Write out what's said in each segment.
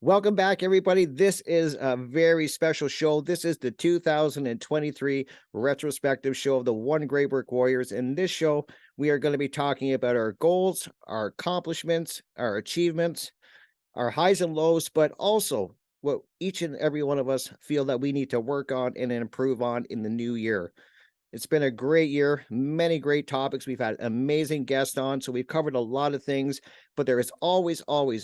Welcome back, everybody. This is a very special show. This is the 2023 retrospective show of the One Great Work Warriors. In this show, we are going to be talking about our goals, our accomplishments, our achievements, our highs and lows, but also what each and every one of us feel that we need to work on and improve on in the new year. It's been a great year, many great topics. We've had amazing guests on, so we've covered a lot of things, but there is always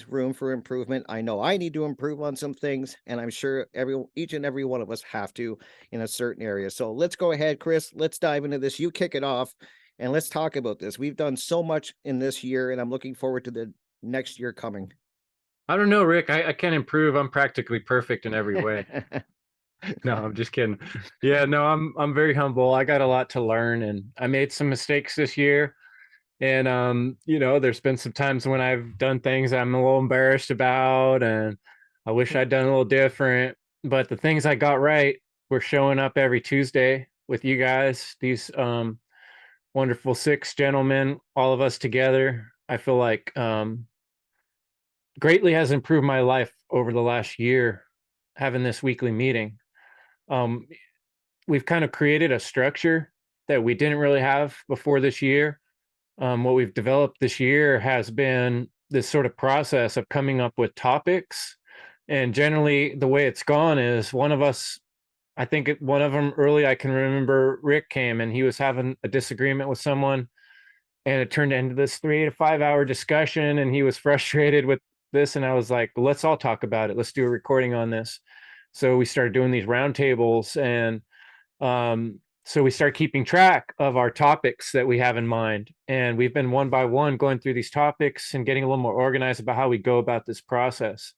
room for improvement. I know I need to improve on some things, and I'm sure each and every one of us have to in a certain area. So let's go ahead, Chris. Let's dive into this. You kick it off and let's talk about this. We've done so much in this year, and I'm looking forward to the next year coming. I don't know, Rick. I can't improve. I'm practically perfect in every way. No, I'm just kidding. Yeah, no, I'm very humble. I got a lot to learn and I made some mistakes this year. And there's been some times when I've done things I'm a little embarrassed about and I wish I'd done a little different. But the things I got right were showing up every Tuesday with you guys, these wonderful six gentlemen, all of us together. I feel like greatly has improved my life over the last year having this weekly meeting. Um, we've kind of created a structure that we didn't really have before this year. What we've developed this year has been this sort of process of coming up with topics. And generally, the way it's gone is one of us, one of them early, I can remember Rick came and he was having a disagreement with someone. And it turned into this 3 to 5 hour discussion. And he was frustrated with this. And I was like, let's all talk about it. Let's do a recording on this. So we started doing these roundtables, and so we start keeping track of our topics that we have in mind. And we've been one by one going through these topics and getting a little more organized about how we go about this process.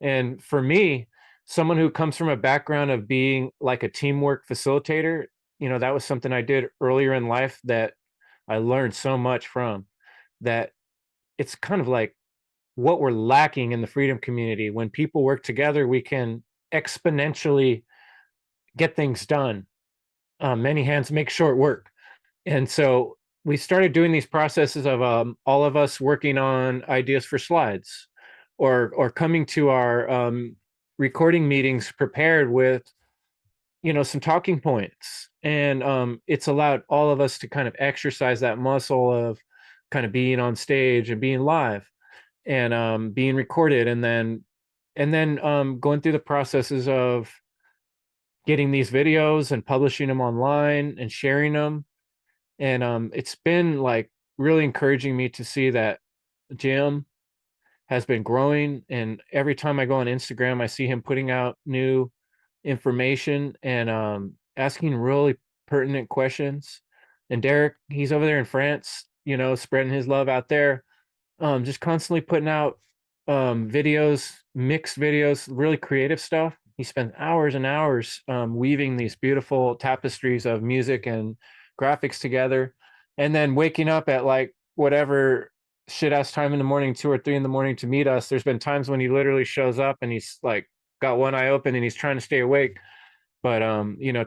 And for me, someone who comes from a background of being like a teamwork facilitator, that was something I did earlier in life that I learned so much from. That it's kind of like what we're lacking in the freedom community. When people work together, we can exponentially get things done. Many hands make short work. And so we started doing these processes of all of us working on ideas for slides, or coming to our recording meetings prepared with some talking points. And it's allowed all of us to kind of exercise that muscle of kind of being on stage and being live and being recorded, and then going through the processes of getting these videos and publishing them online and sharing them. And it's been like really encouraging me to see that Jim has been growing. And every time I go on Instagram, I see him putting out new information and asking really pertinent questions. And Derek, he's over there in France, spreading his love out there, just constantly putting out videos, mixed videos, really creative stuff. He spends hours and hours weaving these beautiful tapestries of music and graphics together, and then waking up at like whatever shit ass time in the morning, 2 or 3 in the morning, to meet us. There's been times when he literally shows up and he's like got one eye open and he's trying to stay awake. But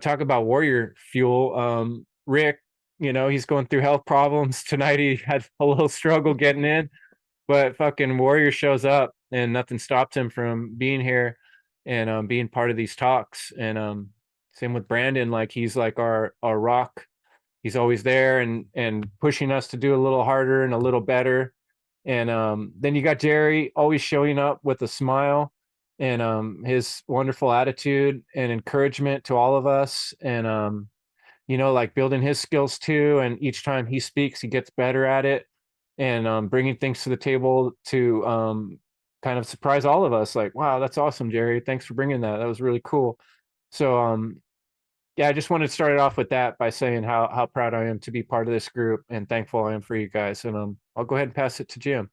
talk about warrior fuel. Rick, he's going through health problems tonight. He had a little struggle getting in, but fucking warrior shows up and nothing stops him from being here and being part of these talks. And same with Brandon, like he's like our rock. He's always there and pushing us to do a little harder and a little better. And then you got Jerry always showing up with a smile and his wonderful attitude and encouragement to all of us. And like building his skills too. And each time he speaks, he gets better at it, and bringing things to the table to kind of surprise all of us. Like, wow, that's awesome, Jerry. Thanks for bringing that. That was really cool. So, yeah, I just wanted to start it off with that by saying how proud I am to be part of this group and thankful I am for you guys. And I'll go ahead and pass it to Jim.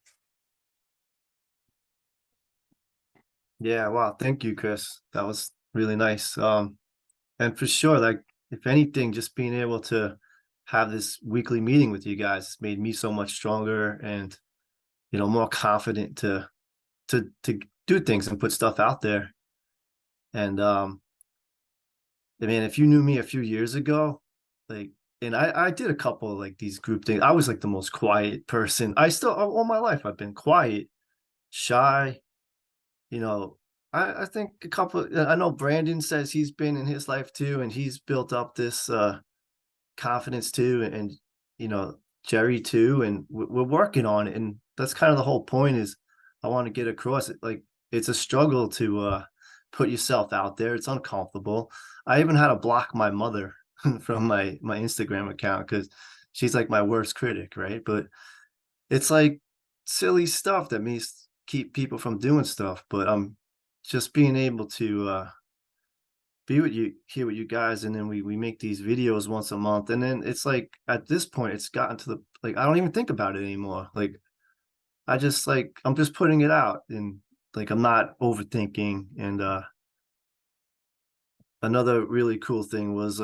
Yeah, wow. Thank you, Chris. That was really nice. And for sure, like if anything, just being able to have this weekly meeting with you guys made me so much stronger and more confident to do things and put stuff out there. And I mean, if you knew me a few years ago, like, and I did a couple of like these group things. I was like the most quiet person. I still all my life I've been quiet, shy, you know, I think a couple I know Brandon says he's been in his life too, and he's built up this, confidence too, and, you know, Jerry too, and we're working on it, and that's kind of the whole point is I wanna get across it, like, it's a struggle to, put yourself out there, it's uncomfortable. I even had to block my mother from my Instagram account because she's, like, my worst critic, right? But it's, like, silly stuff that makes keep people from doing stuff, but, just being able to, be with you here with you guys, and then we make these videos once a month, and then it's like at this point it's gotten to the like I don't even think about it anymore. Like I just like I'm just putting it out, and like I'm not overthinking. And another really cool thing was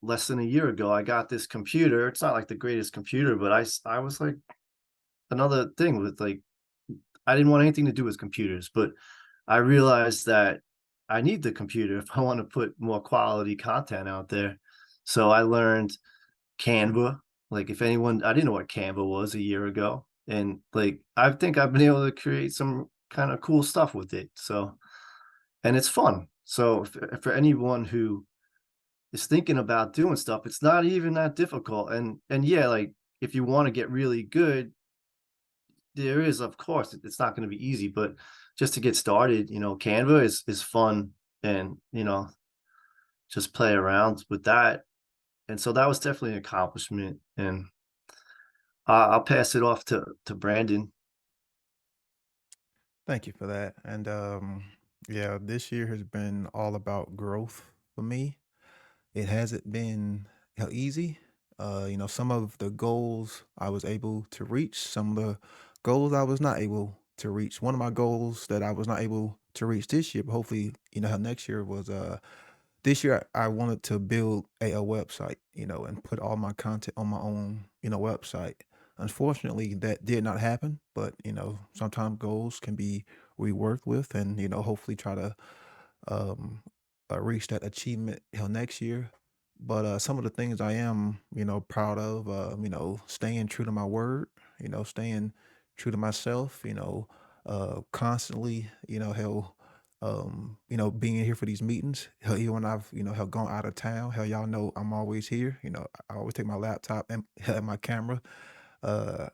less than a year ago I got this computer. It's not like the greatest computer, but I was like another thing with like I didn't want anything to do with computers, but I realized that I need the computer if I want to put more quality content out there. So I learned Canva. Like if anyone, I didn't know what Canva was a year ago. And like I think I've been able to create some kind of cool stuff with it. So, and it's fun. So for anyone who is thinking about doing stuff, it's not even that difficult. And yeah, like if you want to get really good, there is, of course, it's not gonna be easy, but just to get started, you know, Canva is fun and, you know, just play around with that, and so that was definitely an accomplishment, and I'll pass it off to Brandon. Thank you for that. And yeah, this year has been all about growth for me. It hasn't been easy. Some of the goals I was able to reach, some of the goals I was not able to reach. One of my goals that I was not able to reach this year, but hopefully, how next year was this year I wanted to build a website, and put all my content on my own, website. Unfortunately, that did not happen, but sometimes goals can be reworked with, and hopefully try to um, reach that achievement next year. But some of the things I am, proud of, staying true to my word, staying true to myself, constantly, hell, being here for these meetings. Hell, even when I've, hell, gone out of town, hell, y'all know I'm always here. I always take my laptop and my camera. Uh,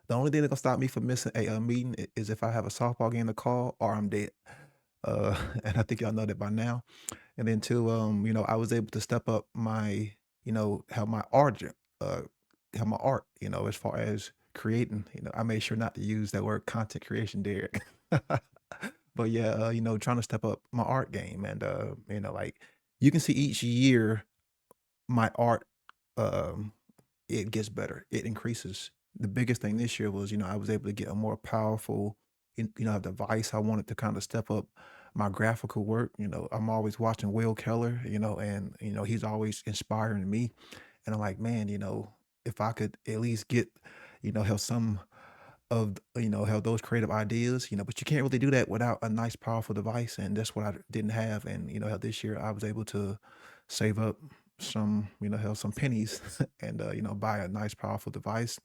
the only thing that gonna stop me from missing a meeting is if I have a softball game to call or I'm dead. And I think y'all know that by now. And then too, I was able to step up my, have my art, uh, have my art, as far as creating. I made sure not to use that word content creation, Derek. But yeah, trying to step up my art game, and like you can see each year my art, um, it gets better. It increases. The biggest thing this year was, I was able to get a more powerful, device. I wanted to kind of step up my graphical work. I'm always watching Will Keller, and he's always inspiring me. And I'm like, man, if I could at least get, have some of have those creative ideas, but you can't really do that without a nice, powerful device, and that's what I didn't have. And how this year I was able to save up some, have some pennies and buy a nice, powerful device.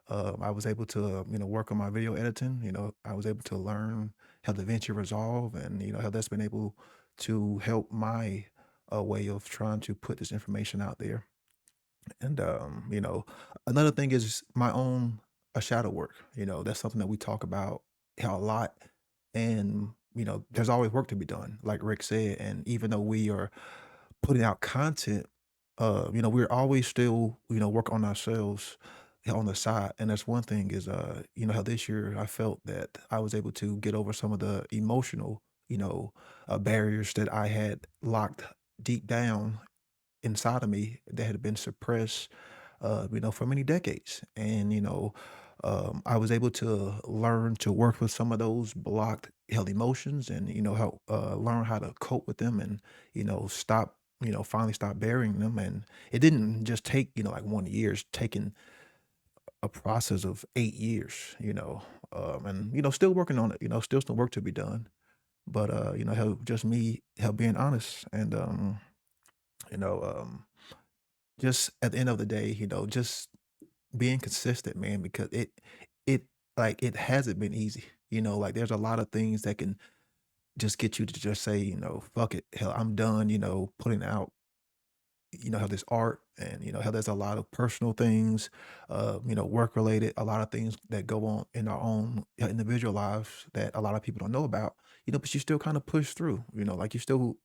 I was able to work on my video editing. I was able to learn how DaVinci Resolve, and how that's been able to help my way of trying to put this information out there. And another thing is my own shadow work. That's something that we talk about a lot. And there's always work to be done, like Rick said. And even though we are putting out content, we're always still, work on ourselves on the side. And that's one thing is, how this year I felt that I was able to get over some of the emotional, barriers that I had locked deep down inside of me that had been suppressed, for many decades. And, I was able to learn to work with some of those blocked held emotions, and, help learn how to cope with them, and, stop, finally stop burying them. And it didn't just take, like 1 year, it's taken a process of 8 years, and, still working on it, still some work to be done. But, just me, help being honest, and, you know, um, just at the end of the day, just being consistent, man, because it like it hasn't been easy. Like there's a lot of things that can just get you to just say, fuck it, hell, I'm done, putting out, how there's art and, how there's a lot of personal things, work related, a lot of things that go on in our own individual lives that a lot of people don't know about, but you still kind of push through, like you still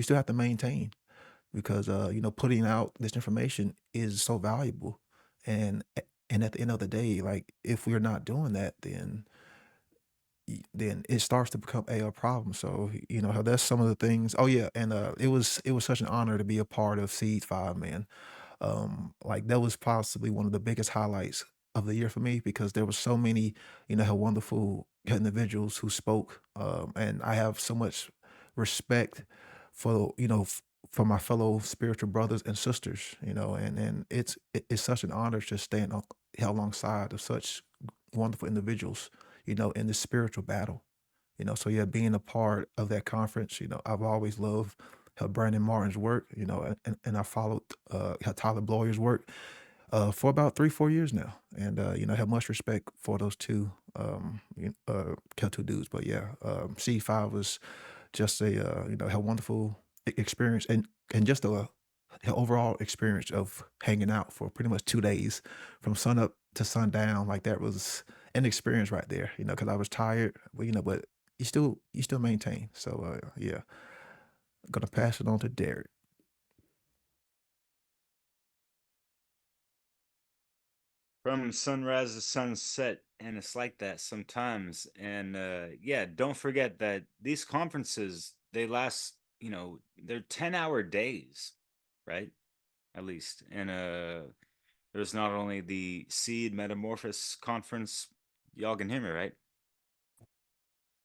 have to maintain because, putting out this information is so valuable. And at the end of the day, like if we're not doing that, then it starts to become a problem. So, how that's some of the things. Oh yeah, and it was such an honor to be a part of Seed 5, man. Like that was possibly one of the biggest highlights of the year for me because there were so many, how wonderful individuals who spoke. And I have so much respect for, for my fellow spiritual brothers and sisters, and it's such an honor to stand alongside of such wonderful individuals, in the spiritual battle. So yeah, being a part of that conference, I've always loved how Brandon Martin's work, and I followed how Tyler Bloyer's work for about 3-4 years now, and have much respect for those two Kelto dudes. But yeah, C5 was just a how wonderful experience and just a overall experience of hanging out for pretty much 2 days from sun up to sundown. Like that was an experience right there, because I was tired, but you still maintain. So yeah, gonna pass it on to Derek. From sunrise to sunset, and it's like that sometimes. And yeah, don't forget that these conferences, they last, they're 10-hour days, right? At least. And there's not only the Seed Metamorphosis conference, y'all can hear me, right?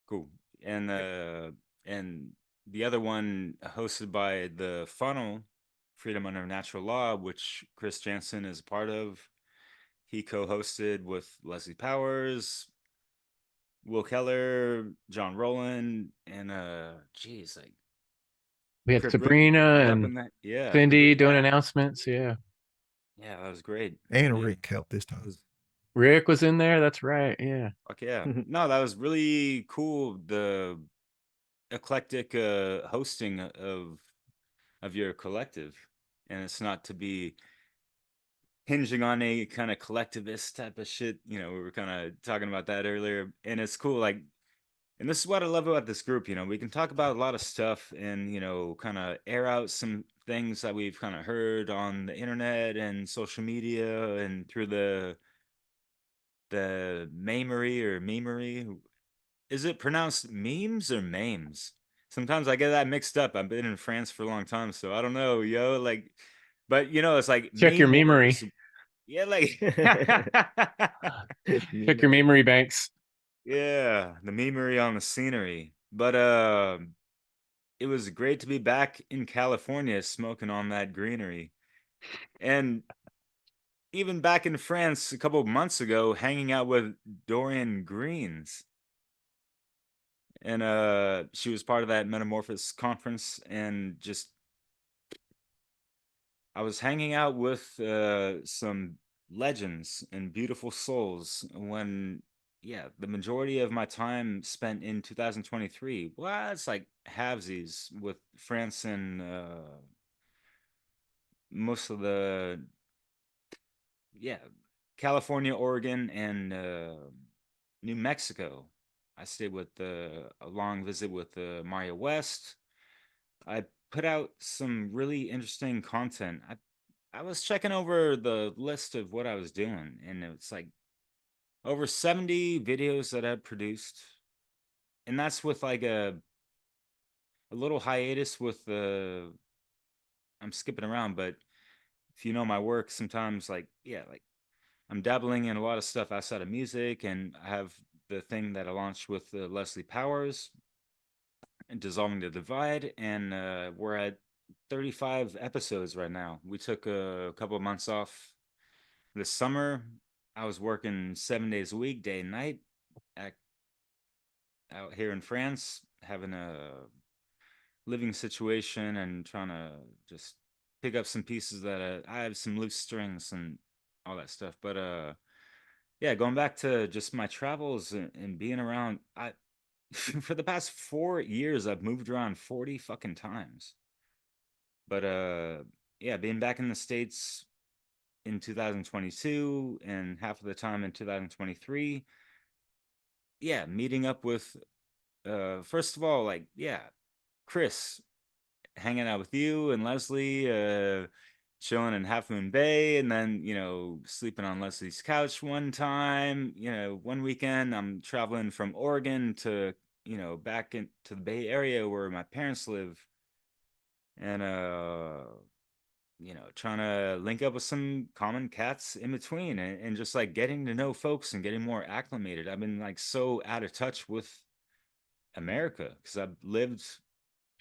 Cool. And the other one hosted by the Funnel, Freedom Under Natural Law, which Chris Jansen is a part of. He co-hosted with Leslie Powers, Will Keller, John Rowland, and geez, like We had Crip Rick Sabrina up and in that. Yeah, Crip Cindy Rick, doing yeah. announcements. Yeah. Yeah, that was great. And Yeah. Rick helped this That time. was Rick was in there. That's right. Yeah. fuck yeah. No, that was really cool. The eclectic hosting of your collective. And it's not to be hinging on a kind of collectivist type of shit. We were kind of talking about that earlier. And it's cool, like, and this is what I love about this group. We can talk about a lot of stuff and, kind of air out some things that we've kind of heard on the internet and social media and through the memery or memery. Is it pronounced memes or memes? Sometimes I get that mixed up. I've been in France for a long time, so I don't know, yo. Like, but it's like Check your meme memory. wars. Yeah, like Check your memory banks. yeah, the memery on the scenery. But it was great to be back in California smoking on that greenery. And even back in France a couple of months ago, hanging out with Dorian Greens. And she was part of that Metamorphosis conference, and just I was hanging out with some legends and beautiful souls when, yeah, the majority of my time spent in 2023. Well, it's like halvesies with France and most of the, yeah, California, Oregon, and New Mexico. I stayed with a long visit with Mario West. I put out some really interesting content. I was checking over the list of what I was doing, and it's like over 70 videos that I produced. And that's with like a little hiatus with the I'm skipping around, but if you know my work, sometimes like yeah, like I'm dabbling in a lot of stuff outside of music, and I have the thing that I launched with Leslie Powers and Dissolving the Divide, and we're at 35 episodes right now. We took a couple of months off this summer. I was working 7 days a week, day and night, at, out here in France, having a living situation and trying to just pick up some pieces that I have some loose strings and all that stuff. But yeah, going back to just my travels and being around, for the past 4 years, I've moved around 40 fucking times. But yeah, being back in the States in 2022 and half of the time in 2023, yeah, meeting up with first of all, like, yeah, Chris, hanging out with you and Leslie, chilling in Half Moon Bay, and then, you know, sleeping on Leslie's couch one time. You know, one weekend I'm traveling from Oregon to, you know, back into the Bay Area where my parents live, and you know, trying to link up with some common cats in between, and just like getting to know folks and getting more acclimated. I've been like so out of touch with America because I've lived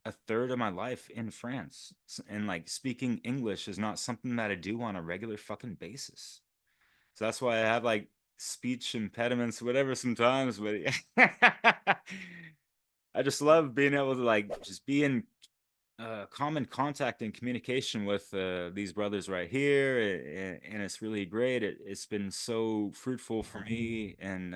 a third of my life in France. And like speaking English is not something that I do on a regular fucking basis. So that's why I have like speech impediments, whatever, sometimes. But I just love being able to like just be in common contact and communication with these brothers right here. And it's really great. It's been so fruitful for me, and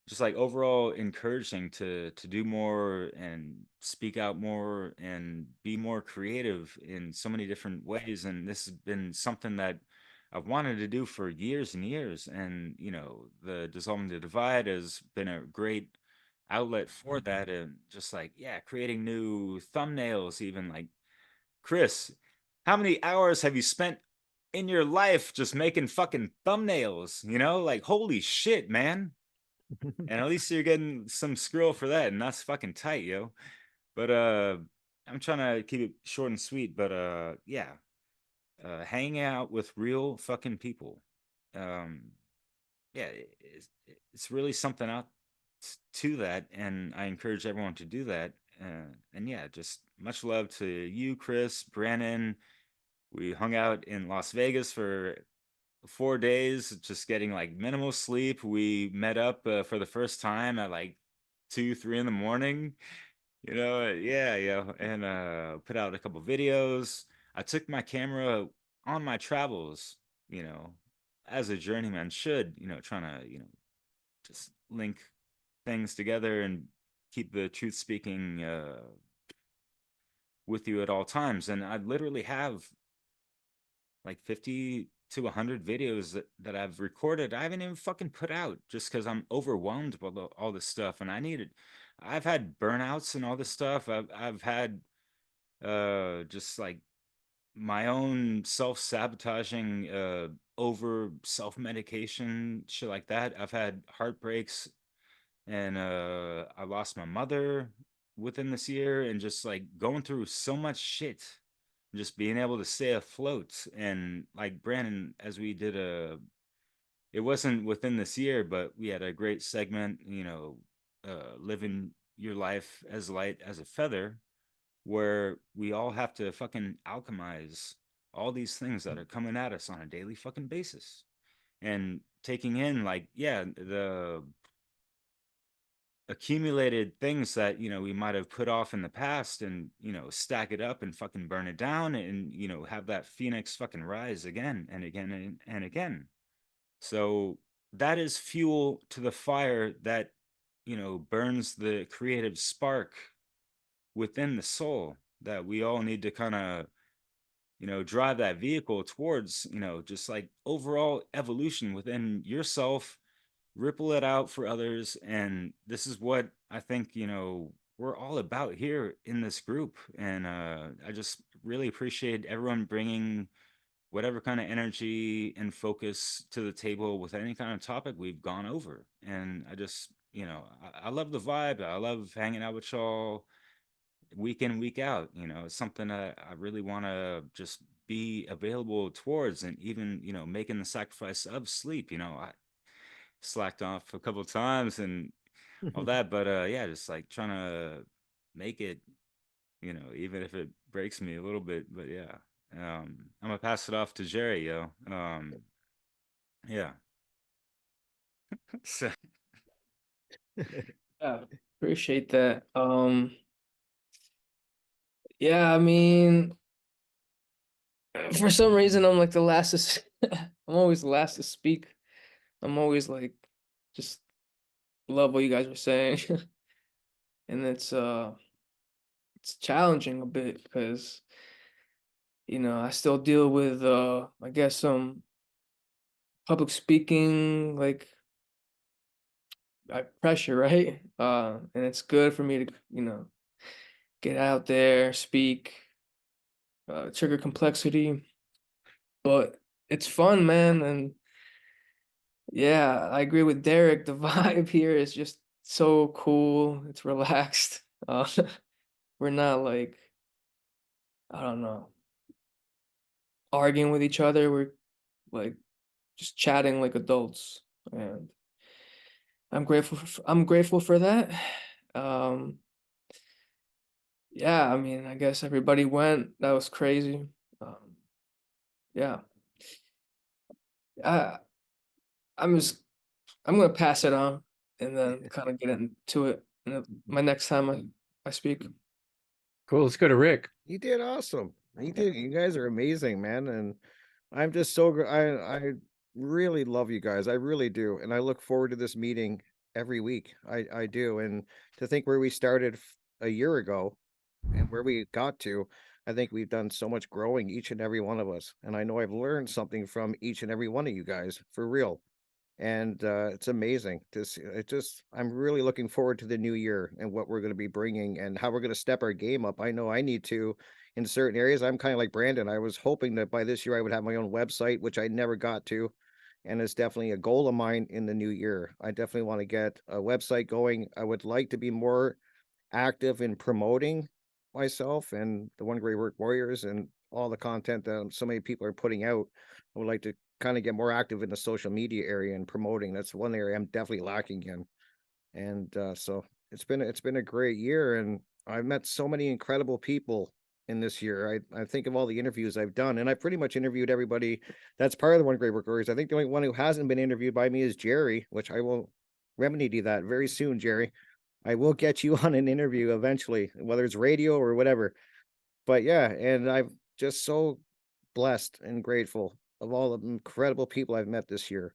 just like overall encouraging to do more and speak out more and be more creative in so many different ways. And this has been something that I've wanted to do for years and years. And you know, the Dissolving the Divide has been a great outlet for that. And just like, yeah, creating new thumbnails, even like, Chris, how many hours have you spent in your life just making fucking thumbnails? You know, like, holy shit, man. And at least you're getting some skrill for that, and that's fucking tight, yo. But I'm trying to keep it short and sweet, but yeah. Hanging out with real fucking people. Um yeah, it's really something out to that, and I encourage everyone to do that. And yeah, just much love to you, Chris, Brandon. We hung out in Las Vegas for 4 days, just getting like minimal sleep. We met up for the first time at like 2, 3 in the morning, you know. Yeah, yeah, and put out a couple videos. I took my camera on my travels, you know, as a journeyman should, you know, trying to, you know, just link things together and keep the truth speaking with you at all times. And I literally have like 50 to 100 videos that I've recorded. I haven't even fucking put out just because I'm overwhelmed by all this stuff. And I've had burnouts and all this stuff. I've had just like my own self-sabotaging, over self-medication, shit like that. I've had heartbreaks, and I lost my mother within this year, and just like going through so much shit, just being able to stay afloat. And like Brandon, as we did it wasn't within this year, but we had a great segment, you know, living your life as light as a feather, where we all have to fucking alchemize all these things that are coming at us on a daily fucking basis, and taking in like, yeah, the accumulated things that, you know, we might have put off in the past, and, you know, stack it up and fucking burn it down, and, you know, have that phoenix fucking rise again and again and again. So that is fuel to the fire that, you know, burns the creative spark within the soul, that we all need to kind of, you know, drive that vehicle towards, you know, just like overall evolution within yourself, ripple it out for others. And this is what I think, you know, we're all about here in this group. And I just really appreciate everyone bringing whatever kind of energy and focus to the table with any kind of topic we've gone over. And I just, you know, I love the vibe. I love hanging out with y'all week in, week out. You know, it's something I really want to just be available towards, and even, you know, making the sacrifice of sleep. You know, I slacked off a couple of times and all that, but yeah, just like trying to make it, you know, even if it breaks me a little bit. But yeah, I'm gonna pass it off to Jerry, yo. Yeah. So, Yeah, appreciate that. Yeah, I mean, for some reason, I'm like the last to. I'm always the last to speak. I'm always like, just love what you guys were saying. And it's challenging a bit because, I still deal with I guess some public speaking pressure, right? And it's good for me to, get out there, speak, trigger complexity, but it's fun, man. And yeah, I agree with Derek. The vibe here is just so cool. It's relaxed. We're not I don't know, arguing with each other. We're like just chatting like adults, and I'm grateful for that. Um, yeah, I mean, I guess everybody went. That was crazy. Um, yeah, I I'm just I'm gonna pass it on and then kind of get into it my next time I speak. Cool. Let's go to Rick. You did awesome. You did. You guys are amazing, man. And I'm just so I really love you guys. I really do. And I look forward to this meeting every week. I do. And to think where we started a year ago and where we got to, I think we've done so much growing, each and every one of us. And I know I've learned something from each and every one of you guys, for real. And it's amazing to see. I'm really looking forward to the new year and what we're going to be bringing and how we're going to step our game up. I know I need to in certain areas. I'm kind of like Brandon. I was hoping that by this year I would have my own website, which I never got to, and it's definitely a goal of mine in the new year. I definitely want to get a website going. I would like to be more active in promoting myself and the One Great Work Warriors and all the content that so many people are putting out. I would like to kind of get more active in the social media area and promoting. That's one area I'm definitely lacking in. And so it's been a great year, and I've met so many incredible people in this year. I think of all the interviews I've done, and I've pretty much interviewed everybody that's part of the One Great Work Warriors. I think the only one who hasn't been interviewed by me is Jerry, which I will remedy that very soon, Jerry. I will get you on an interview eventually, whether it's radio or whatever. But yeah, and I'm just so blessed and grateful of all the incredible people I've met this year,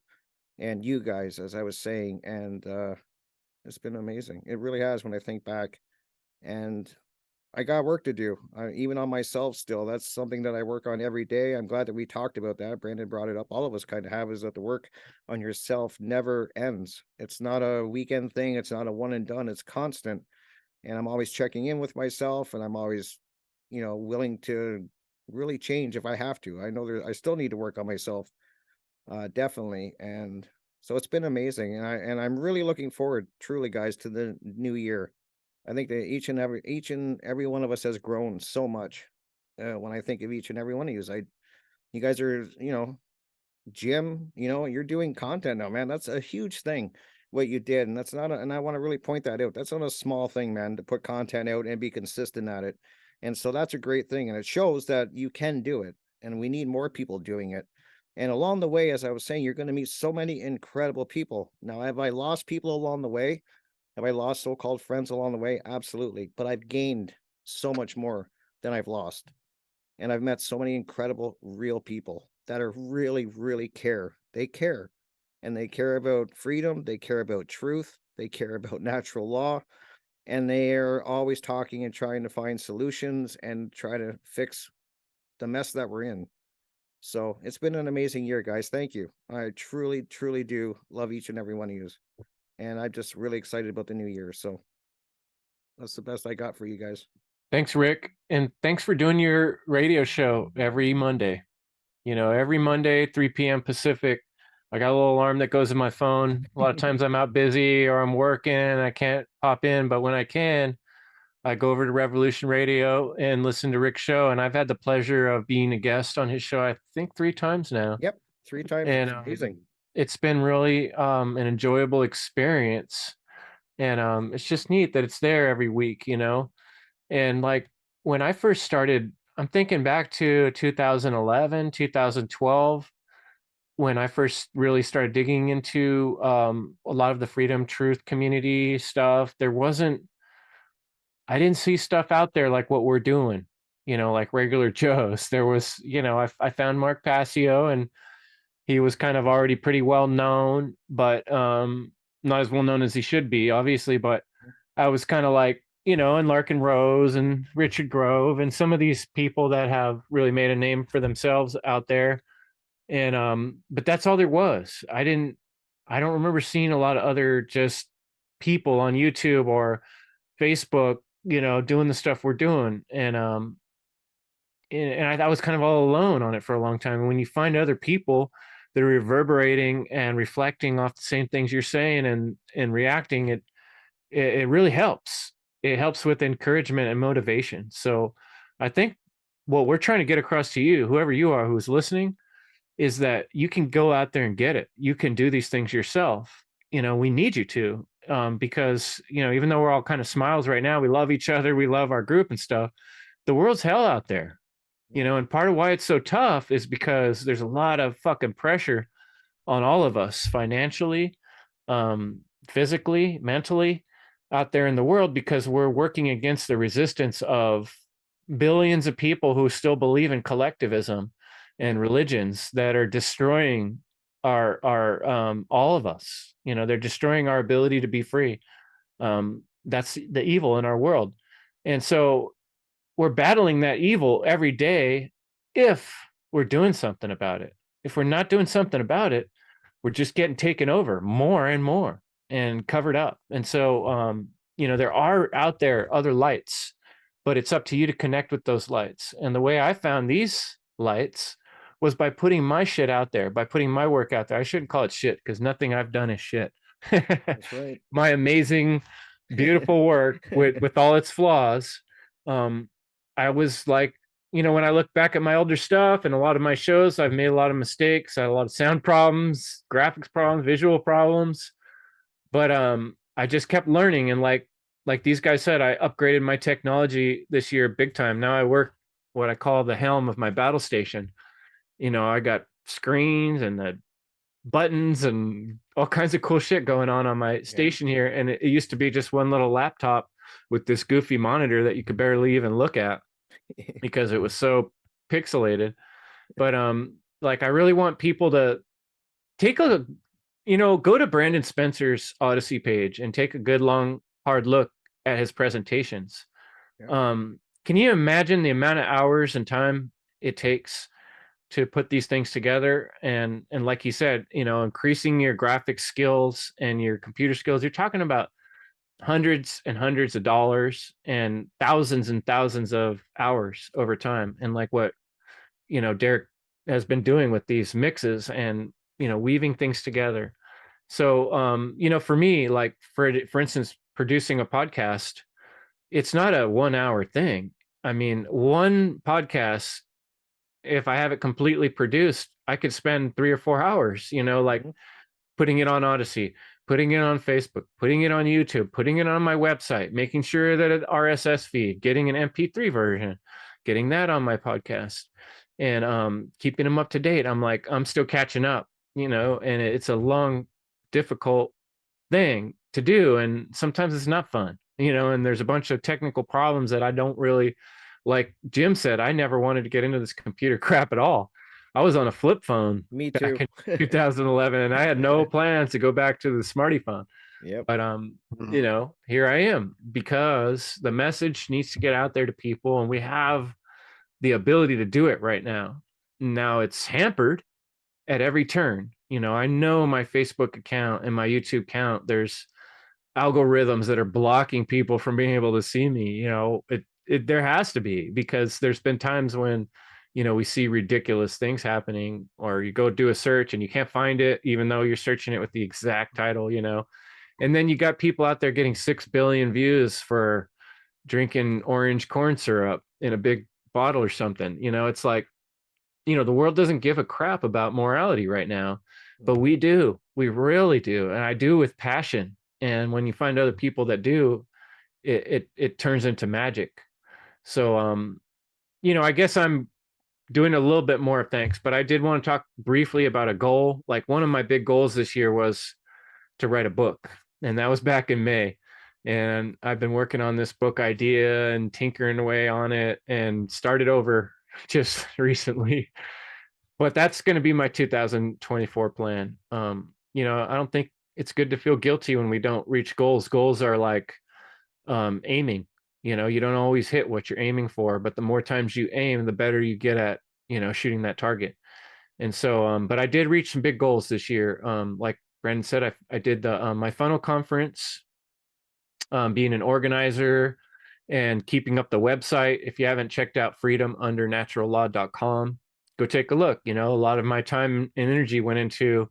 and you guys, as I was saying, and it's been amazing. It really has when I think back, and I got work to do, even on myself still. That's something that I work on every day. I'm glad that we talked about that. Brandon brought it up. All of us kind of have, is that the work on yourself never ends. It's not a weekend thing. It's not a one and done. It's constant. And I'm always checking in with myself, and I'm always, willing to really change if I have to. I know I still need to work on myself, definitely. And so it's been amazing. And I'm really looking forward, truly, guys, to the new year. I think that each and every one of us has grown so much. When I think of each and every one of you guys are, Jim, you're doing content now, man. That's a huge thing what you did. And and I want to really point that out. That's not a small thing, man, to put content out and be consistent at it. And so that's a great thing. And it shows that you can do it. And we need more people doing it. And along the way, as I was saying, you're going to meet so many incredible people. Now, have I lost people along the way? Have I lost so-called friends along the way? Absolutely. But I've gained so much more than I've lost. And I've met so many incredible, real people that are really, really care. They care. And they care about freedom. They care about truth. They care about natural law. And they are always talking and trying to find solutions and try to fix the mess that we're in. So it's been an amazing year, guys. Thank you. I truly, truly do love each and every one of you. And I'm just really excited about the new year. So that's the best I got for you guys. Thanks, Rick. And thanks for doing your radio show every Monday. Every Monday, 3 p.m. Pacific. I got a little alarm that goes in my phone. A lot of times I'm out busy or I'm working. I can't pop in. But when I can, I go over to Revolution Radio and listen to Rick's show. And I've had the pleasure of being a guest on his show, I think 3 times now. Yep. 3 times. And It's amazing. It's been really an enjoyable experience. And it's just neat that it's there every week, And like when I first started, I'm thinking back to 2011, 2012, when I first really started digging into a lot of the freedom, truth community stuff. I didn't see stuff out there like what we're doing, like regular Joes. There was, I found Mark Passio, and he was kind of already pretty well known, but not as well known as he should be, obviously, but I was kind of like, you know, and Larkin Rose and Richard Grove and some of these people that have really made a name for themselves out there. And but that's all there was. I don't remember seeing a lot of other just people on YouTube or Facebook, you know, doing the stuff we're doing. And I was kind of all alone on it for a long time. And when you find other people that are reverberating and reflecting off the same things you're saying and reacting, it really helps. It helps with encouragement and motivation. So I think what we're trying to get across to you, whoever you are who's listening, is that you can go out there and get it. You can do these things yourself. You know, we need you to, because, you know, even though we're all kind of smiles right now, we love each other, we love our group and stuff. The world's hell out there, you know, and part of why it's so tough is because there's a lot of fucking pressure on all of us financially, physically, mentally out there in the world, because we're working against the resistance of billions of people who still believe in collectivism and religions that are destroying our all of us. You know, they're destroying our ability to be free. That's the evil in our world. And so we're battling that evil every day if we're doing something about it. If we're not doing something about it, we're just getting taken over more and more and covered up. And so, you know, there are out there other lights, but it's up to you to connect with those lights. And the way I found these lights was by putting my shit out there, by putting my work out there. I shouldn't call it shit because nothing I've done is shit. That's right. My amazing, beautiful work with all its flaws. I was like, you know, when I look back at my older stuff and a lot of my shows, I've made a lot of mistakes. I had a lot of sound problems, graphics problems, visual problems. But I just kept learning. And like these guys said, I upgraded my technology this year big time. Now I work what I call the helm of my battle station. You know, I got screens and the buttons and all kinds of cool shit going on my station here. And it used to be just one little laptop with this goofy monitor that you could barely even look at because it was so pixelated. But like I really want people to take a, you know, go to Brandon Spencer's Odyssey page and take a good long hard look at his presentations. Can you imagine the amount of hours and time it takes to put these things together? And like he said, you know, increasing your graphic skills and your computer skills, you're talking about hundreds and hundreds of dollars and thousands of hours over time. And like what, you know, Derek has been doing with these mixes and, you know, weaving things together. So, you know, for me, like for instance, producing a podcast, it's not a 1 hour thing. I mean, one podcast, if I have it completely produced, I could spend 3 or 4 hours, you know, like putting it on Odyssey, putting it on Facebook, putting it on YouTube, putting it on my website, making sure that an RSS feed, getting an MP3 version, getting that on my podcast, and keeping them up to date. I'm still catching up, you know, and it's a long, difficult thing to do. And sometimes it's not fun, you know, and there's a bunch of technical problems that I don't really, like Jim said, I never wanted to get into this computer crap at all. I was on a flip phone Me too. back in 2011 and I had no plans to go back to the smarty phone. Yep. But you know, here I am because the message needs to get out there to people and we have the ability to do it right now. Now it's hampered at every turn. You know, I know my Facebook account and my YouTube account, there's algorithms that are blocking people from being able to see me. You know, there has to be, because there's been times when, you know, we see ridiculous things happening, or you go do a search and you can't find it, even though you're searching it with the exact title, you know. And then you got people out there getting 6 billion views for drinking orange corn syrup in a big bottle or something. You know, it's like, you know, the world doesn't give a crap about morality right now, but we do. We really do. And I do with passion. And when you find other people that do, it turns into magic. So, you know, I guess I'm doing a little bit more thanks, but I did want to talk briefly about a goal. Like one of my big goals this year was to write a book, and that was back in May. And I've been working on this book idea and tinkering away on it and started over just recently. But that's going to be my 2024 plan. You know, I don't think it's good to feel guilty when we don't reach goals. Goals are like aiming. You know, you don't always hit what you're aiming for, but the more times you aim, the better you get at, you know, shooting that target. And so, but I did reach some big goals this year. Like Brandon said, I did the my funnel conference, being an organizer and keeping up the website. If you haven't checked out freedomundernaturallaw.com, go take a look. You know, a lot of my time and energy went into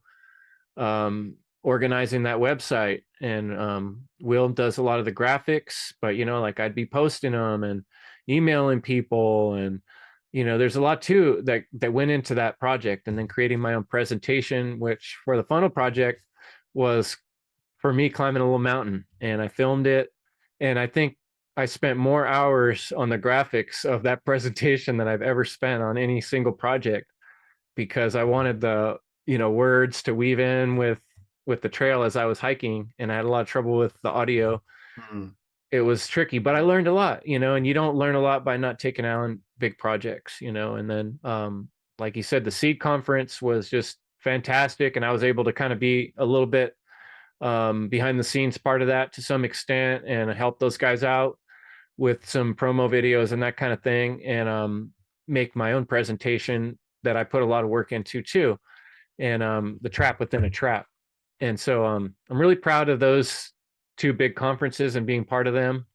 organizing that website, and Will does a lot of the graphics, but you know, like I'd be posting them and emailing people, and you know, there's a lot too that went into that project. And then creating my own presentation, which for the funnel project was for me climbing a little mountain, and I filmed it. And I think I spent more hours on the graphics of that presentation than I've ever spent on any single project, because I wanted the, you know, words to weave in with the trail as I was hiking, and I had a lot of trouble with the audio. Mm. It was tricky, but I learned a lot, you know, and you don't learn a lot by not taking on big projects, you know. And then like you said, the seed conference was just fantastic, and I was able to kind of be a little bit behind the scenes part of that to some extent, and help those guys out with some promo videos and that kind of thing, and make my own presentation that I put a lot of work into too, and the trap within a trap. And so I'm really proud of those two big conferences and being part of them.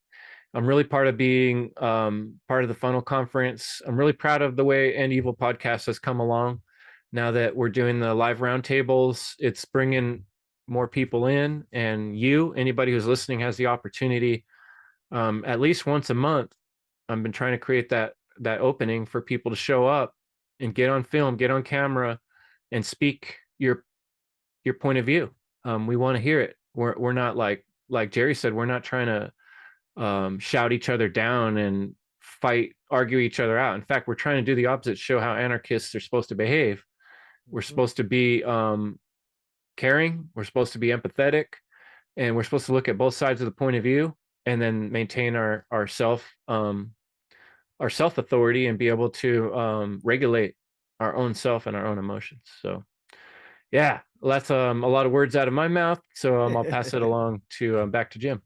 I'm really part of being part of the funnel conference. I'm really proud of the way End Evil podcast has come along. Now that we're doing the live roundtables, it's bringing more people in, and anybody who's listening, has the opportunity at least once a month. I've been trying to create that opening for people to show up and get on film, get on camera, and speak your point of view. We want to hear it. We're not like Jerry said, we're not trying to shout each other down and argue each other out. In fact, we're trying to do the opposite, show how anarchists are supposed to behave. We're supposed to be caring, we're supposed to be empathetic, and we're supposed to look at both sides of the point of view, and then maintain our self authority, and be able to regulate our own self and our own emotions. So yeah, that's a lot of words out of my mouth. So I'll pass it along to back to Jim.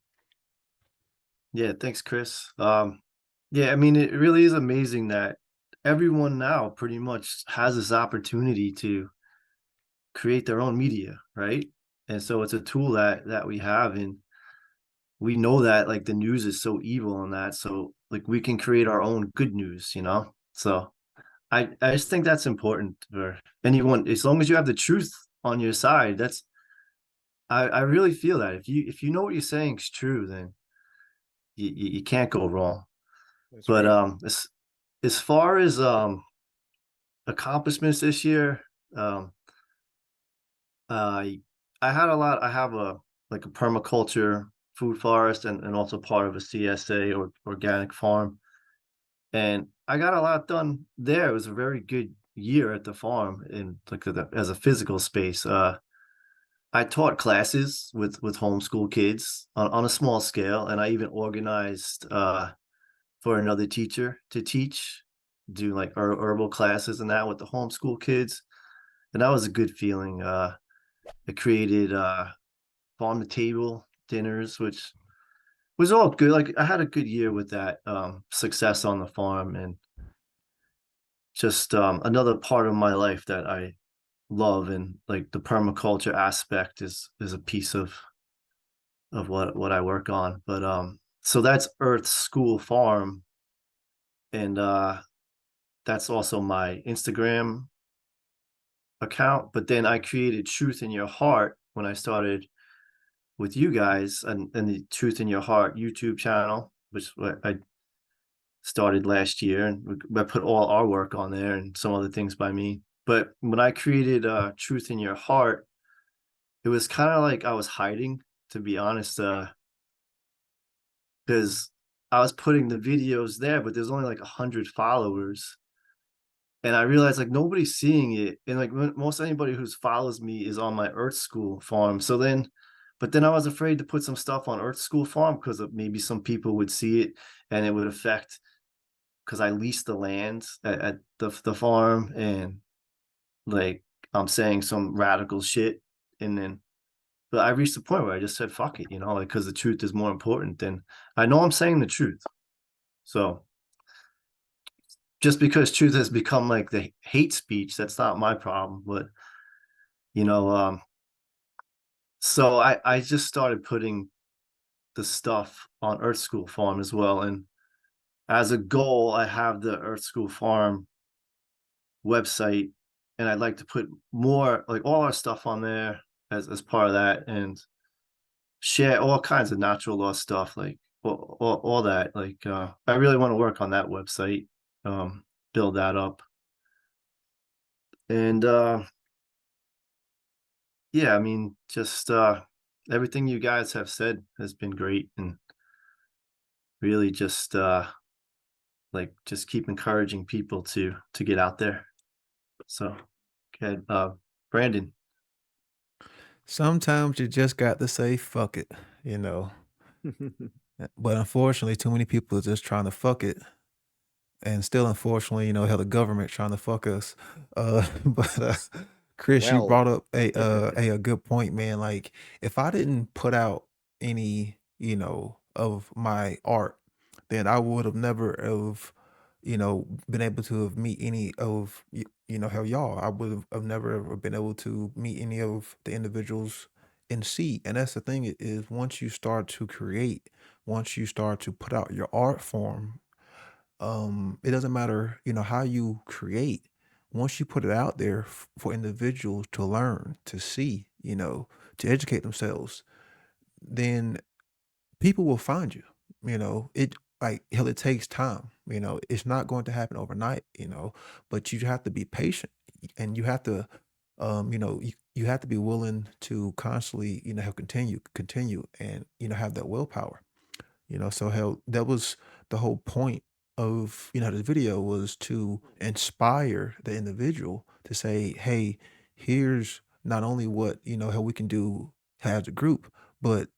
Yeah, thanks, Chris. Yeah, I mean, it really is amazing that everyone now pretty much has this opportunity to create their own media, right? And so it's a tool that we have, and we know that like the news is so evil on that. So like we can create our own good news, you know? So I just think that's important for anyone, as long as you have the truth on your side. I really feel that if you know what you're saying is true, then you can't go wrong. That's But right. as far as accomplishments this year, I had a lot. I have a like a permaculture food forest, and also part of a CSA or organic farm. And I got a lot done there. It was a very good year at the farm in like as a physical space. I taught classes with homeschool kids on a small scale, and I even organized for another teacher to teach, do like herbal classes and that with the homeschool kids. And that was a good feeling. I created farm to table dinners, which was all good. Like I had a good year with that success on the farm, and just another part of my life that I love, and like the permaculture aspect is a piece of what I work on. But so that's Earth School Farm, and that's also my Instagram account. But then I created Truth in Your Heart when I started with you guys, and the Truth in Your Heart YouTube channel, which I started last year, and I put all our work on there and some other things by me. But when I created Truth in Your Heart, it was kind of like I was hiding, to be honest, because I was putting the videos there, but there's only like 100 followers. And I realized like nobody's seeing it. And like most anybody who follows me is on my Earth School Farm. So then, but then I was afraid to put some stuff on Earth School Farm because maybe some people would see it and it would affect, because I leased the land at the farm, and like I'm saying some radical shit, and then but I reached the point where I just said, fuck it, you know, like, because the truth is more important than, I know I'm saying the truth. So just because truth has become like the hate speech, that's not my problem. But, you know, so I just started putting the stuff on Earth School Farm as well. And as a goal, I have the Earth School Farm website, and I'd like to put more, like, all our stuff on there as part of that, and share all kinds of natural law stuff, like all that. Like, I really want to work on that website, build that up. And yeah, I mean, just everything you guys have said has been great, and really just like, just keep encouraging people to get out there. So, okay, Brandon. Sometimes you just got to say fuck it, you know. But unfortunately, too many people are just trying to fuck it. And still, unfortunately, you know, how the government trying to fuck us. But Chris, you Well, brought up a good point, man. Like, if I didn't put out any, you know, of my art, then I would have never have, you know, been able to have meet any of you know, how y'all. I would have never ever been able to meet any of the individuals in C. And that's the thing is, once you start to create, once you start to put out your art form, it doesn't matter, you know, how you create. Once you put it out there for individuals to learn, to see, you know, to educate themselves, then people will find you. You know, it like hell, it takes time. You know, it's not going to happen overnight. You know, but you have to be patient, and you have to, you know, you have to be willing to constantly, you know, have continue, and you know, have that willpower. You know, so hell, that was the whole point of, you know, the video was to inspire the individual to say, hey, here's not only what, you know, how we can do as a group, but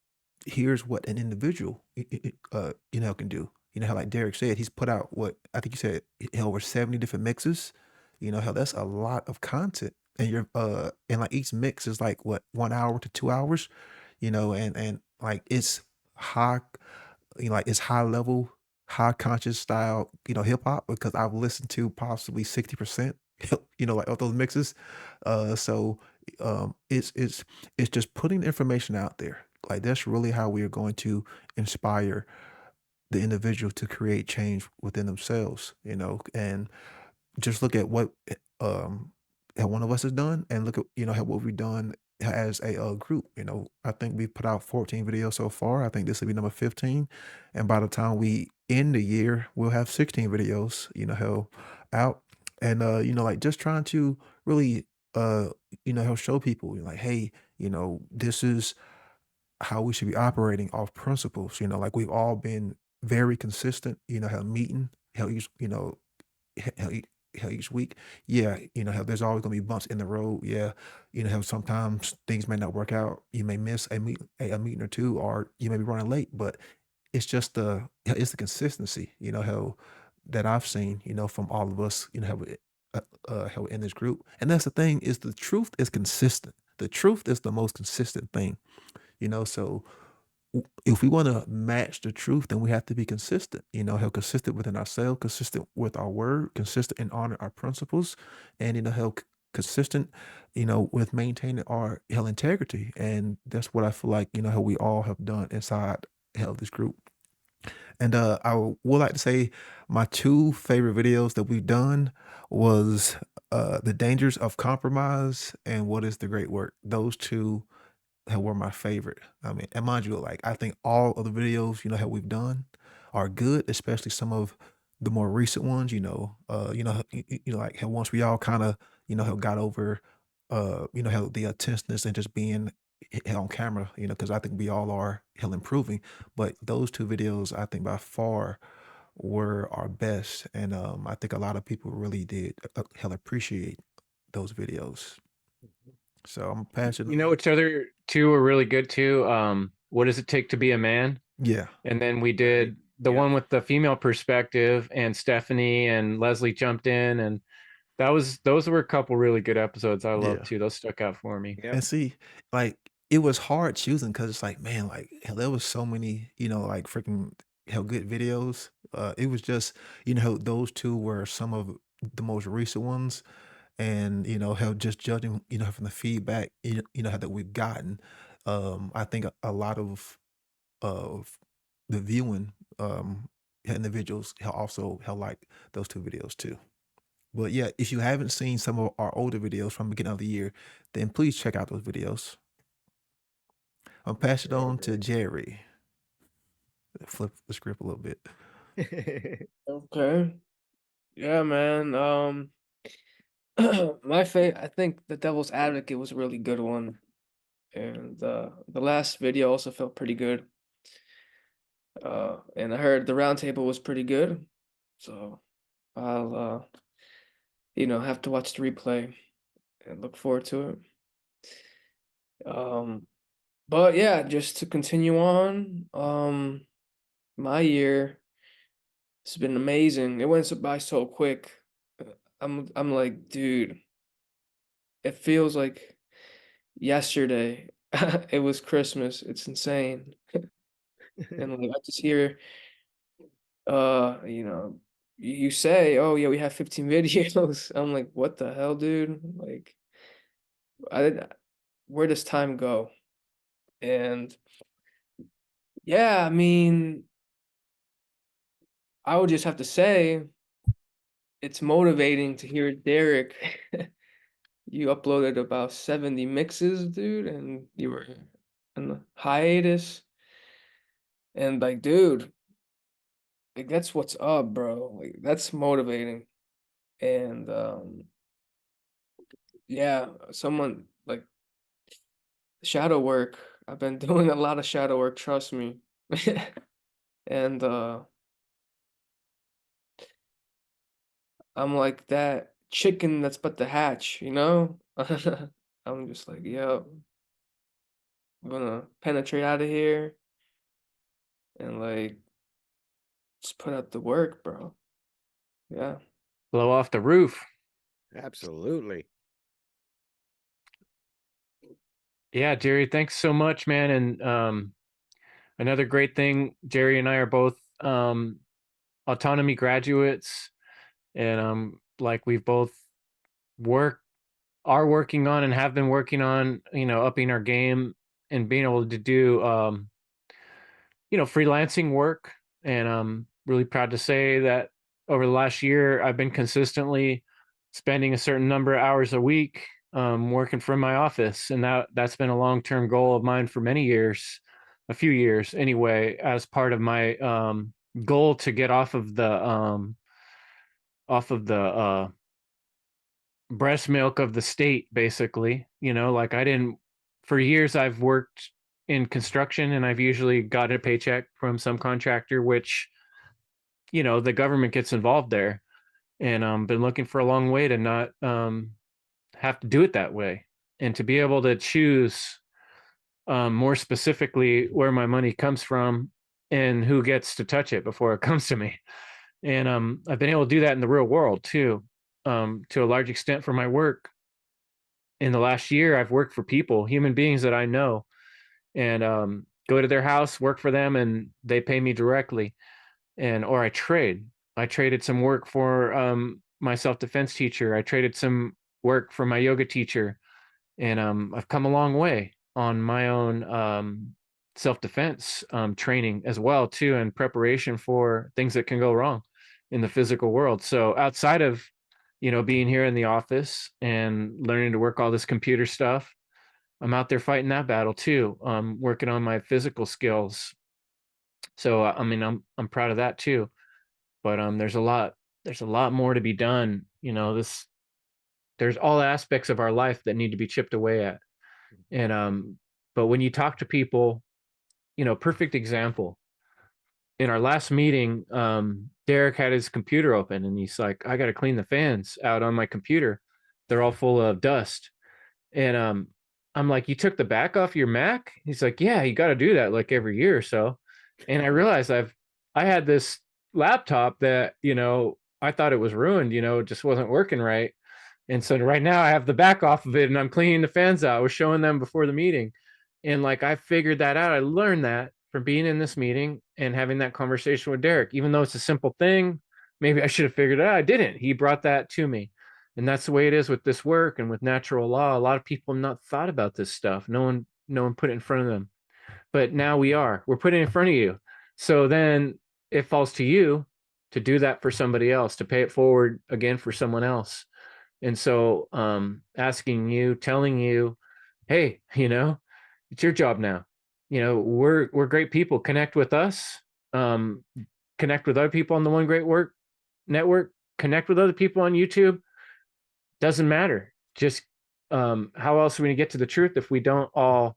here's what an individual, you know, can do. You know, how like Derek said, he's put out what I think you said over 70 different mixes. You know, how that's a lot of content. And you're and like each mix is like what 1 hour to 2 hours, you know, and like it's high, you know, like it's high level, high conscious style, you know, hip hop because I've listened to possibly 60%, you know, like of those mixes. So it's just putting information out there. Like that's really how we are going to inspire the individual to create change within themselves, you know, and just look at what um how one of us has done and look at, you know, how what we've done as a group. You know, I think we put out 14 videos so far. I think this will be number 15, and by the time we end the year we'll have 16 videos, you know, how out. And you know, like just trying to really uh you know, help show people like, hey, you know, this is how we should be operating off principles. You know, like we've all been very consistent, you know, how meeting, how each, you know, how how each week, yeah, you know, how there's always gonna be bumps in the road. Yeah, you know, how sometimes things may not work out. You may miss a meeting or two, or you may be running late. But it's just it's the consistency, you know, how that I've seen, you know, from all of us, you know, how we're in this group. And that's the thing is the truth is consistent. The truth is the most consistent thing, you know. So if we want to match the truth, then we have to be consistent, you know, how consistent within ourselves, consistent with our word, consistent in honor our principles, and, you know, how consistent, you know, with maintaining our hell integrity. And that's what I feel like, you know, how we all have done inside hell this group. And I would like to say my two favorite videos that we've done was the dangers of compromise and what is the great work. Those two that were my favorite. I mean, and mind you, like I think all of the videos, you know, how we've done are good, especially some of the more recent ones, you know, like how once we all kind of, you know, have got over you know, how the tenseness and just being on camera, you know, because I think we all are hell improving. But those two videos, I think by far were our best. And I think a lot of people really did hell appreciate those videos. So I'm passionate. You know which other two are really good too? What does it take to be a man? Yeah. And then we did the Yeah. one with the female perspective, and Stephanie and Leslie jumped in, and those were a couple really good episodes I Yeah. loved too. Those stuck out for me. Yep. And see, like it was hard choosing because it's like, man, like hell, there was so many, like freaking hell good videos. It was just, those two were some of the most recent ones, and hell, just judging, from the feedback, how that we've gotten. I think a lot of the viewing individuals also hell like those two videos too. But yeah, if you haven't seen some of our older videos from the beginning of the year, then please check out those videos. I'll pass it on to Jerry. Flip the script a little bit. Okay. Yeah, man. I think The Devil's Advocate was a really good one. And the last video also felt pretty good. And I heard the roundtable was pretty good. So I'll have to watch the replay and look forward to it. But yeah, just to continue on, my year has been amazing. It went by so quick. I'm like, dude, it feels like yesterday. It was Christmas. It's insane. And like I just hear you know, you say, "Oh yeah, we have 15 videos." I'm like, "What the hell, dude?" Like I where does time go? And yeah, I mean, I would just have to say it's motivating to hear Derek. You uploaded about 70 mixes, dude, and you were on the hiatus. And like, dude, like that's what's up, bro. Like that's motivating. And yeah, someone like shadow work. I've been doing a lot of shadow work, trust me. And I'm like that chicken that's about to hatch, you know? I'm just like, yo, I'm gonna penetrate out of here and like just put out the work, bro. Yeah. Blow off the roof. Absolutely. Yeah, Jerry, thanks so much, man. And another great thing, Jerry and I are both autonomy graduates, and like we've both worked are working on and have been working on, upping our game and being able to do freelancing work. And I'm really proud to say that over the last year, I've been consistently spending a certain number of hours a week working from my office, and that's been a long-term goal of mine for many years, a few years anyway, as part of my goal to get off of the breast milk of the state, basically. Like I didn't for years I've worked in construction, and I've usually got a paycheck from some contractor, which the government gets involved there. And been looking for a long way to not have to do it that way, and to be able to choose more specifically where my money comes from and who gets to touch it before it comes to me. And I've been able to do that in the real world too, to a large extent for my work. In the last year, I've worked for people, human beings that I know, and go to their house, work for them, and they pay me directly. And or I traded some work for my self-defense teacher. I traded some work for my yoga teacher. And I've come a long way on my own self-defense training as well too, and preparation for things that can go wrong in the physical world. So outside of being here in the office and learning to work all this computer stuff, I'm out there fighting that battle too, working on my physical skills. So I mean, I'm proud of that too. But there's a lot more to be done. There's all aspects of our life that need to be chipped away at. And but when you talk to people, perfect example. In our last meeting, Derek had his computer open, and he's like, I got to clean the fans out on my computer. They're all full of dust. And I'm like, you took the back off your Mac? He's like, yeah, you got to do that like every year or so. And I realized I had this laptop that, I thought it was ruined, it just wasn't working right. And so right now I have the back off of it, and I'm cleaning the fans out. I was showing them before the meeting. And like I figured that out. I learned that from being in this meeting and having that conversation with Derek. Even though it's a simple thing, maybe I should have figured it out. I didn't. He brought that to me. And that's the way it is with this work and with natural law. A lot of people have not thought about this stuff. No one put it in front of them. But now we are. We're putting it in front of you. So then it falls to you to do that for somebody else, to pay it forward again for someone else. And so asking you, telling you, hey, it's your job now. We're great people. Connect with us. Connect with other people on the One Great Work Network. Connect with other people on YouTube. Doesn't matter. Just how else are we going to get to the truth if we don't all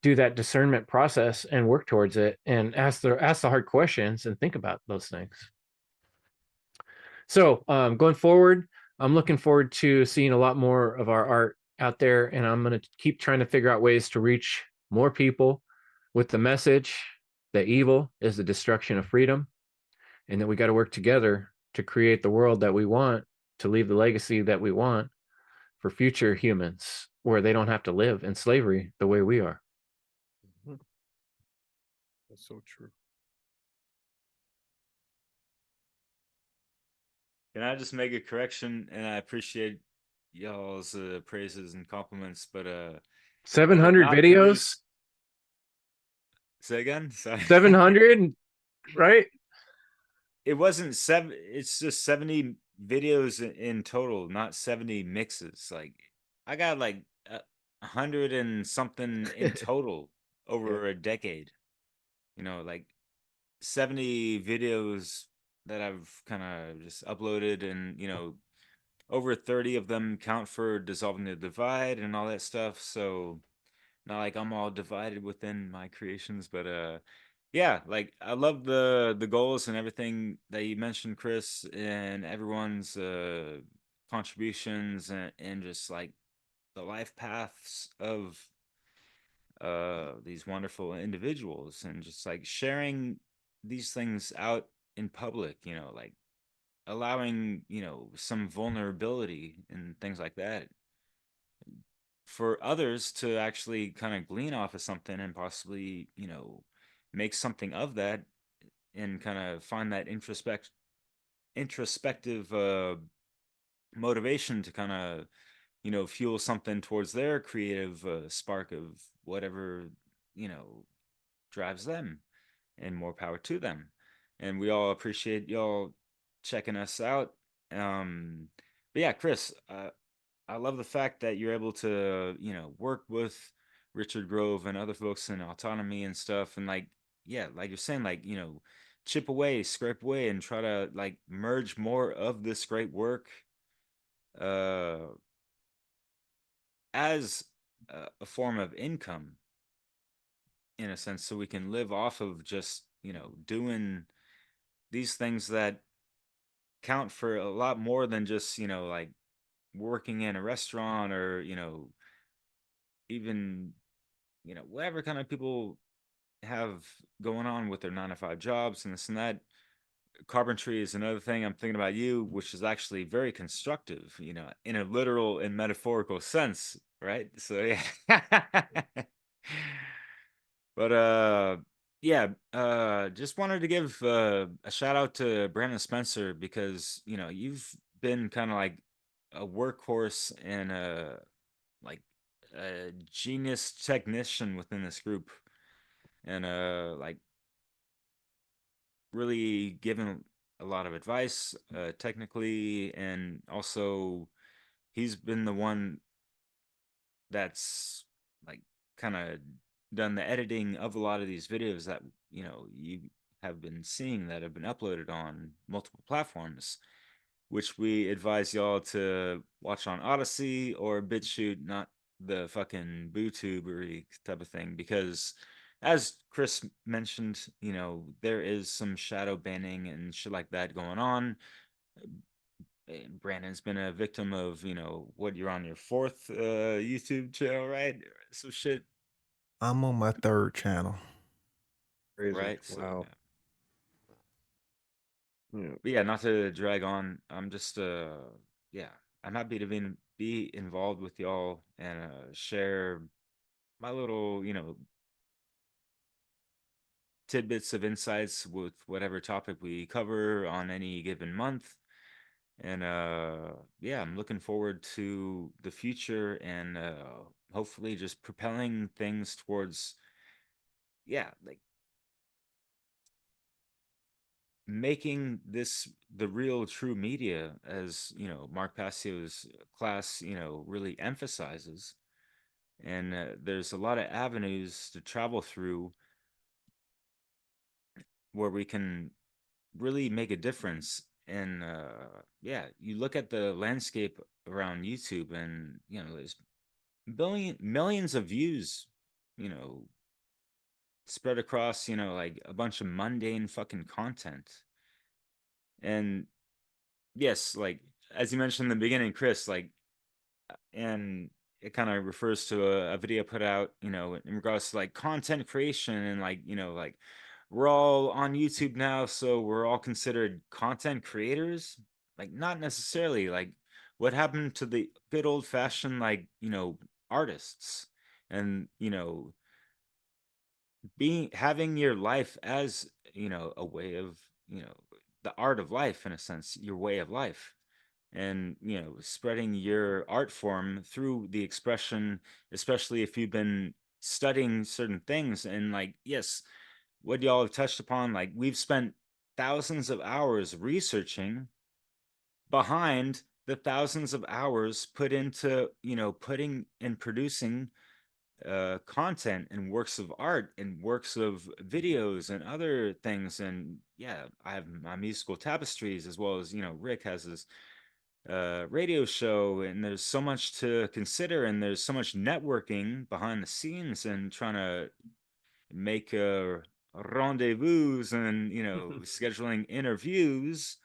do that discernment process and work towards it and ask the hard questions and think about those things. So going forward, I'm looking forward to seeing a lot more of our art out there, and I'm going to keep trying to figure out ways to reach more people with the message that evil is the destruction of freedom, and that we got to work together to create the world that we want, to leave the legacy that we want for future humans, where they don't have to live in slavery the way we are. That's so true. Can I just make a correction? And I appreciate y'all's praises and compliments, but 700 not videos. produce- Say again. Sorry. 700, right? It wasn't seven. It's just 70 videos in total, not 70 mixes. Like I got like 100 and something in total over a decade. Like 70 videos that I've kind of just uploaded, and over 30 of them count for dissolving the divide and all that stuff. So not like I'm all divided within my creations, but yeah, like I love the goals and everything that you mentioned, Chris, and everyone's contributions, and just like the life paths of these wonderful individuals, and just like sharing these things out in public, like allowing some vulnerability and things like that for others to actually kind of glean off of something and possibly make something of that, and kind of find that introspective motivation to kind of fuel something towards their creative spark of whatever you know drives them, and more power to them. And we all appreciate y'all checking us out. But yeah, Chris, I love the fact that you're able to, work with Richard Grove and other folks in autonomy and stuff. And like, yeah, like you're saying, like, chip away, scrape away, and try to like merge more of this great work uh, as a form of income, in a sense, so we can live off of just, doing these things that count for a lot more than just, like working in a restaurant, or, even, whatever kind of people have going on with their 9 to 5 jobs and this and that. Carpentry is another thing. I'm thinking about you, which is actually very constructive, in a literal and metaphorical sense, right? So yeah. But yeah, just wanted to give a shout out to Brandon Spencer, because you've been kind of like a workhorse and like a genius technician within this group, and like really given a lot of advice technically, and also he's been the one that's like kind of done the editing of a lot of these videos that you have been seeing that have been uploaded on multiple platforms, which we advise y'all to watch on Odyssey or BitChute, not the fucking BooTubery type of thing, because as Chris mentioned, there is some shadow banning and shit like that going on. Brandon's been a victim of, what, you're on your fourth YouTube channel, right? So shit, I'm on my third channel. Crazy. right? So Wow. Yeah. but yeah, not to drag on. I'm just yeah, I'm happy to be involved with y'all and share my little, tidbits of insights with whatever topic we cover on any given month. And yeah, I'm looking forward to the future and hopefully just propelling things towards, yeah, like making this the real true media, as Mark Passio's class really emphasizes. And there's a lot of avenues to travel through where we can really make a difference. And yeah, you look at the landscape around YouTube, and there's millions of views, you know spread across like a bunch of mundane fucking content. And yes, like as you mentioned in the beginning, Chris, like, and it kind of refers to a video put out, in regards to like content creation, and like, like we're all on YouTube now, so we're all considered content creators. Like, not necessarily. Like, what happened to the good old fashioned, like, artists, and having your life as a way of the art of life, in a sense, your way of life, and spreading your art form through the expression, especially if you've been studying certain things. And like, yes, what y'all have touched upon, like we've spent thousands of hours researching behind the thousands of hours put into putting and producing content and works of art and works of videos and other things. And yeah, I have my musical tapestries, as well as Rick has his radio show, and there's so much to consider, and there's so much networking behind the scenes, and trying to make rendezvous, and scheduling interviews.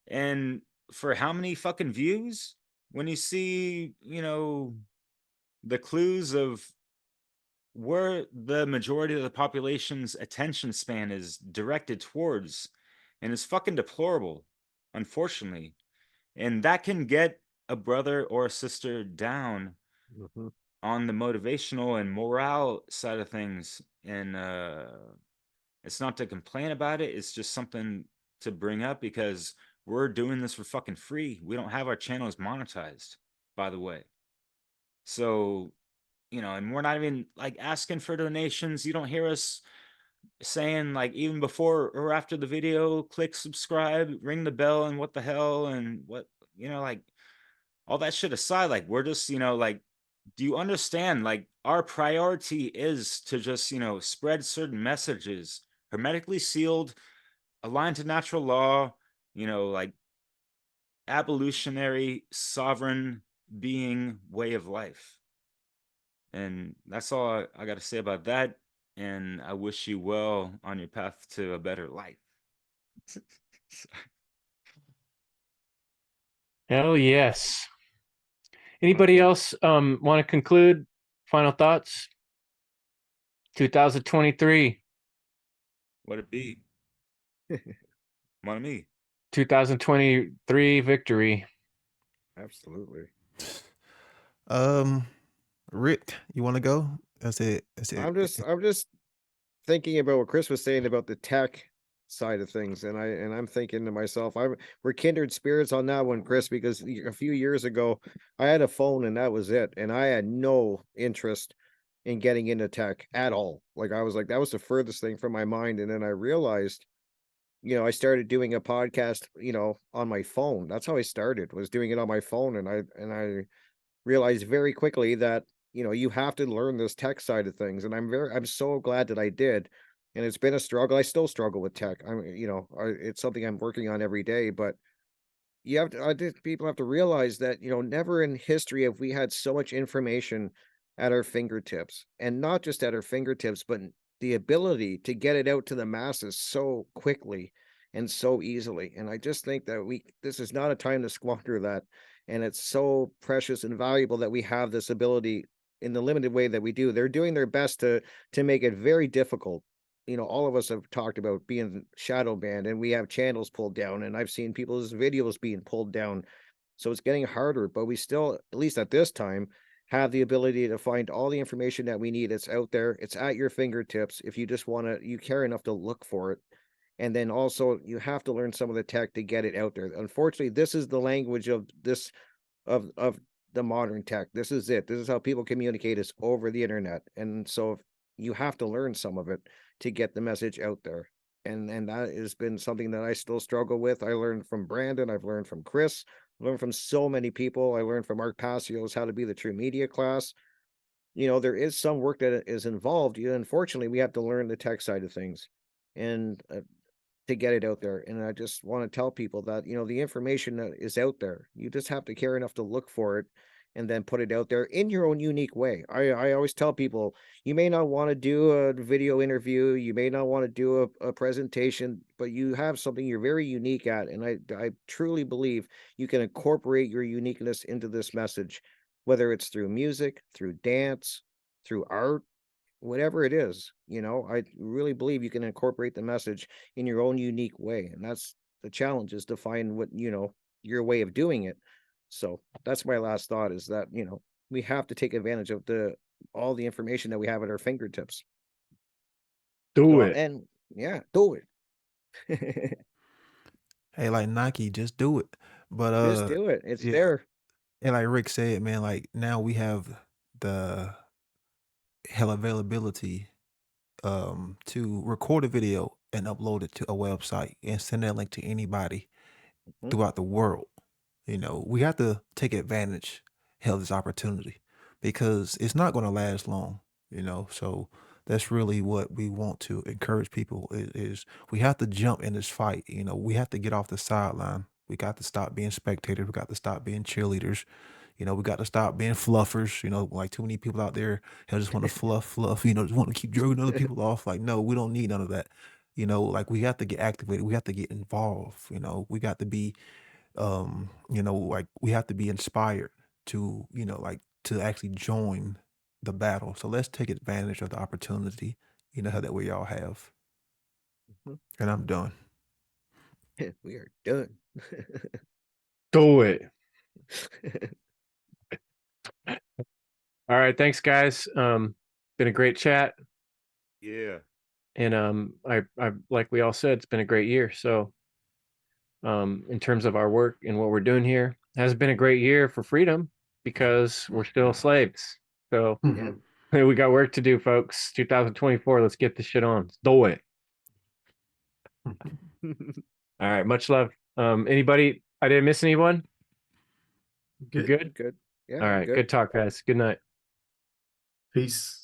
And for how many fucking views, when you see the clues of where the majority of the population's attention span is directed towards, and it's fucking deplorable, unfortunately. And that can get a brother or a sister down on the motivational and morale side of things. And it's not to complain about it, it's just something to bring up, because we're doing this for fucking free. We don't have our channels monetized, by the way. So and we're not even like asking for donations. You don't hear us saying, like, even before or after the video, click subscribe, ring the bell, and what the hell, and what, like, all that shit aside, like, we're just like, do you understand, like, our priority is to just spread certain messages, hermetically sealed, aligned to natural law, like evolutionary sovereign being way of life. And that's all I got to say about that. And I wish you well on your path to a better life. Hell yes. Anybody else want to conclude? Final thoughts? 2023. What it be? Mon me. 2023 victory. Absolutely. Rick, you want to go? That's it. That's it. I'm just thinking about what Chris was saying about the tech side of things, and I'm thinking to myself, we're kindred spirits on that one, Chris, because a few years ago I had a phone and that was it, and I had no interest in getting into tech at all. Like, I was like, that was the furthest thing from my mind. And then I realized, I started doing a podcast, on my phone. That's how I started, was doing it on my phone. And I realized very quickly that, you have to learn this tech side of things. And I'm so glad that I did. And it's been a struggle. I still struggle with tech. It's something I'm working on every day, but I think people have to realize that, never in history have we had so much information at our fingertips, and not just at our fingertips, but the ability to get it out to the masses so quickly and so easily. And I just think that this is not a time to squander that. And it's so precious and valuable that we have this ability in the limited way that we do. They're doing their best to make it very difficult. All of us have talked about being shadow banned, and we have channels pulled down, and I've seen people's videos being pulled down. So it's getting harder, but we still, at least at this time, have the ability to find all the information that we need. It's out there. It's at your fingertips. If you just want to, you care enough to look for it. And then also you have to learn some of the tech to get it out there. Unfortunately, this is the language of this of the modern tech. This is it. This is how people communicate, is over the internet. And so you have to learn some of it to get the message out there. And that has been something that I still struggle with. I learned from Brandon, I've learned from Chris, learned from so many people. I learned from Mark Passio's How to Be the True Media class. You know, there is some work that is involved. Unfortunately, we have to learn the tech side of things and to get it out there. And I just want to tell people that, you know, the information that is out there, you just have to care enough to look for it and then put it out there in your own unique way. I always tell people, you may not want to do a video interview, you may not want to do a presentation, but you have something you're very unique at. And I truly believe you can incorporate your uniqueness into this message, whether it's through music, through dance, through art, whatever it is. You know, I really believe you can incorporate the message in your own unique way. And that's the challenge, is to find what, you know, your way of doing it. So that's my last thought, is that, you know, we have to take advantage of all the information that we have at our fingertips. Do it. And yeah, do it. Hey, like Nike, just do it. But Just do it. It's yeah, there. and like Rick said, man, like now we have the hell availability to record a video and upload it to a website and send that link to anybody Mhm. throughout the world. You know, we have to take advantage of this opportunity because it's not going to last long, you know. So that's really what we want to encourage people is we have to jump in this fight. You know, we have to get off the sideline. We got to stop being spectators. We got to stop being cheerleaders. You know, we got to stop being fluffers. You know, like too many people out there who just want to fluff, you know, just want to keep jerking other people off. Like, no, we don't need none of that. You know, like we have to get activated. We have to get involved. You know, we got to be you know, like we have to be inspired to, you know, like to actually join the battle. So let's take advantage of the opportunity, you know, that we all have. Mhm. And I'm done. We are done. Do it. All right. Thanks, guys. Been a great chat. Yeah. And I like we all said, it's been a great year. So in terms of our work and what we're doing here, has been a great year for freedom because we're still slaves. So Yeah. we got work to do, folks. 2024, let's get this shit on. Let's do it. All right, much love. Anybody? I didn't miss anyone? You Good. good? Good. Yeah. All right, Good. good talk, guys. Good night. Peace.